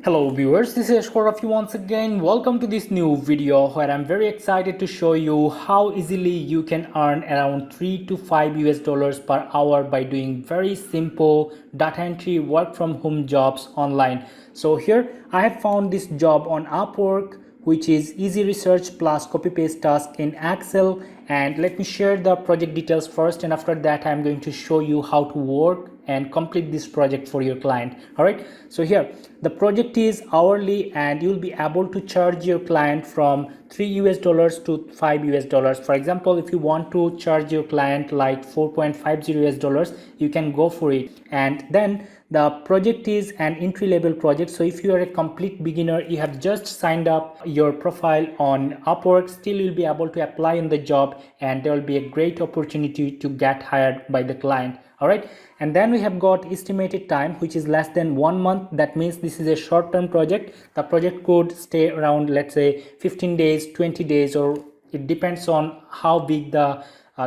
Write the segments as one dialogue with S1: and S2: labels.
S1: Hello viewers, this is Rafy once again. Welcome to this new video where I'm very excited to show you how easily you can earn around 3 to 5 US dollars per hour by doing very simple data entry work from home jobs online. So here I have found this job on Upwork, which is easy research plus copy paste task in Excel. And let me share the project details first, and after that I'm going to show you how to work and complete this project for your client. All right, so here the project is hourly and you'll be able to charge your client from 3 US dollars to 5 US dollars. For example, if you want to charge your client like 4.50 US dollars, you can go for it. And then the project is an entry level project, so if you are a complete beginner, you have just signed up your profile on Upwork, still you'll be able to apply in the job and there will be a great opportunity to get hired by the client. All right, and then we have got estimated time, which is less than 1 month. That means this is a short-term project. The project could stay around, let's say 15 days, 20 days, or it depends on how big the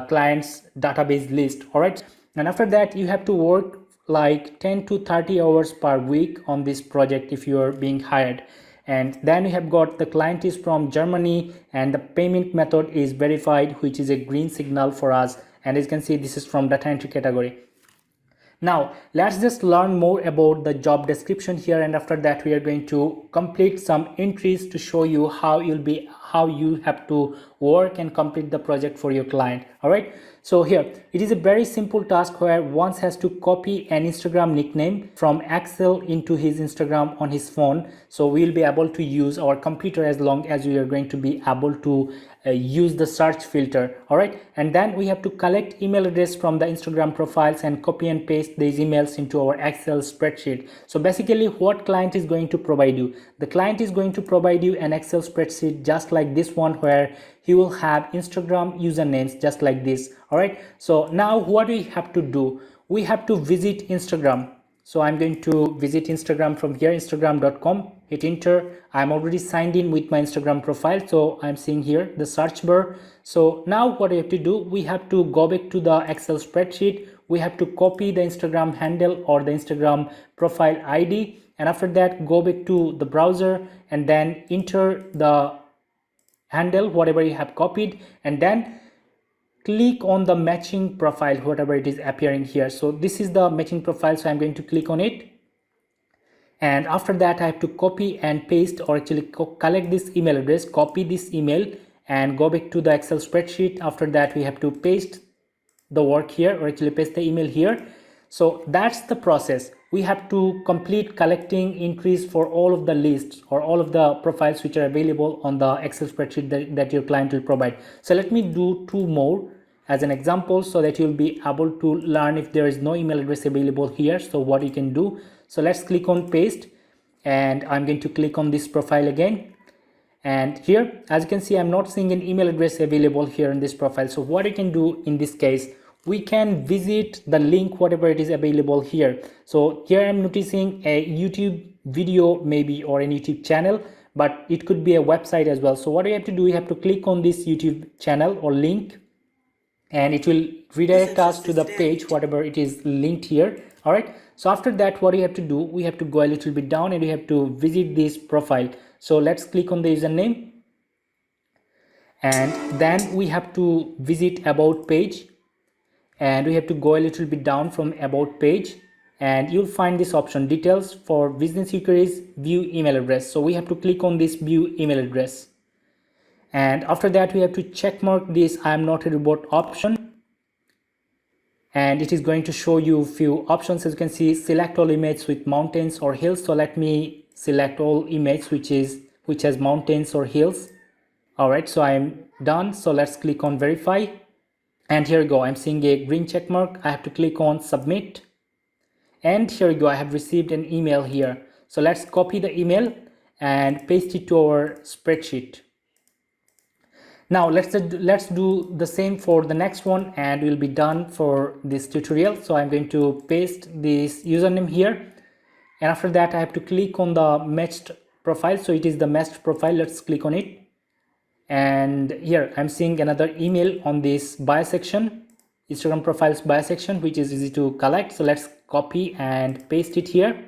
S1: client's database list. All right, and after that you have to work like 10 to 30 hours per week on this project if you are being hired. And then we have got the client is from Germany and the payment method is verified, which is a green signal for us. And as you can see, this is from data entry category. Now let's just learn more about the job description here, and after that we are going to complete some entries to show you how you have to work and complete the project for your client. All right, so here it is a very simple task where one has to copy an Instagram nickname from Excel into his Instagram on his phone. So we'll be able to use our computer as long as we are going to be able to use the search filter. All right, and then we have to collect email address from the Instagram profiles and copy and paste these emails into our Excel spreadsheet. So basically what client is going to provide you, the client is going to provide you an Excel spreadsheet just like this one, where he will have Instagram usernames just like this. All right, so now what we have to do, we have to visit Instagram. So I'm going to visit Instagram from here, instagram.com, hit enter. I'm already signed in with my Instagram profile, so I'm seeing here the search bar. So now what we have to do, we have to go back to the Excel spreadsheet. We have to copy the Instagram handle or the Instagram profile ID, and after that go back to the browser and then enter the handle whatever you have copied, and then click on the matching profile, whatever it is appearing here. So this is the matching profile, so I'm going to click on it, and after that I have to copy and paste, or actually collect this email address, copy this email and go back to the Excel spreadsheet. After that we have to paste the work here, or actually paste the email here. So that's the process. We have to complete collecting entries for all of the lists or all of the profiles which are available on the Excel spreadsheet that your client will provide. So let me do 2 more as an example so that you'll be able to learn if there is no email address available here, so what you can do. So let's click on paste, and I'm going to click on this profile again. And here, as you can see, I'm not seeing an email address available here in this profile. So what you can do in this case, we can visit the link whatever it is available here. So here I'm noticing a YouTube video maybe, or a YouTube channel, but it could be a website as well. So what we have to do, we have to click on this YouTube channel or link, and it will redirect us to the page whatever it is linked here. All right, so after that what we have to do, we have to go a little bit down and we have to visit this profile. So let's click on the username, and then we have to visit about page, and we have to go a little bit down from about page, and you'll find this option, details for business inquiries, view email address. So we have to click on this view email address, and after that we have to check mark this I am not a robot option, and it is going to show you few options. As you can see, select all images with mountains or hills. So let me select all images which has mountains or hills. All right, so I am done. So let's click on verify. And here we go, I'm seeing a green check mark. I have to click on submit, and here we go, I have received an email here. So let's copy the email and paste it to our spreadsheet. Now let's do the same for the next one, and we'll be done for this tutorial. So I'm going to paste this username here, and after that I have to click on the matched profile. So it is the matched profile, let's click on it. And here I'm seeing another email on this bio section, Instagram profiles bio section, which is easy to collect. So let's copy and paste it here.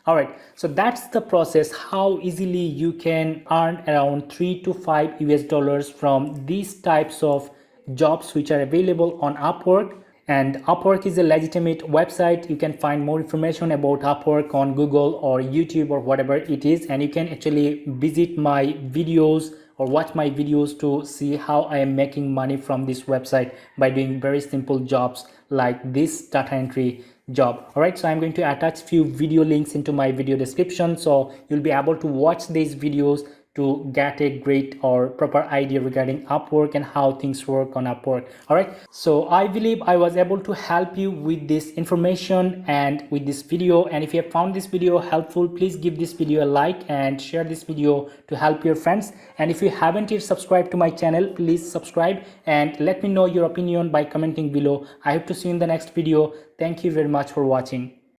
S1: All right, so that's the process how easily you can earn around 3 to 5 US dollars from these types of jobs which are available on Upwork. And Upwork is a legitimate website. You can find more information about Upwork on Google or YouTube or whatever it is, and you can actually visit my videos or watch my videos to see how I am making money from this website by doing very simple jobs like this data entry job. All right, so I'm going to attach few video links into my video description, so you'll be able to watch these videos to get a great or proper idea regarding Upwork and how things work on Upwork. All right, so I believe I was able to help you with this information and with this video. And if you have found this video helpful, please give this video a like and share this video to help your friends. And if you haven't yet subscribed to my channel, please subscribe and let me know your opinion by commenting below. I hope to see you in the next video. Thank you very much for watching.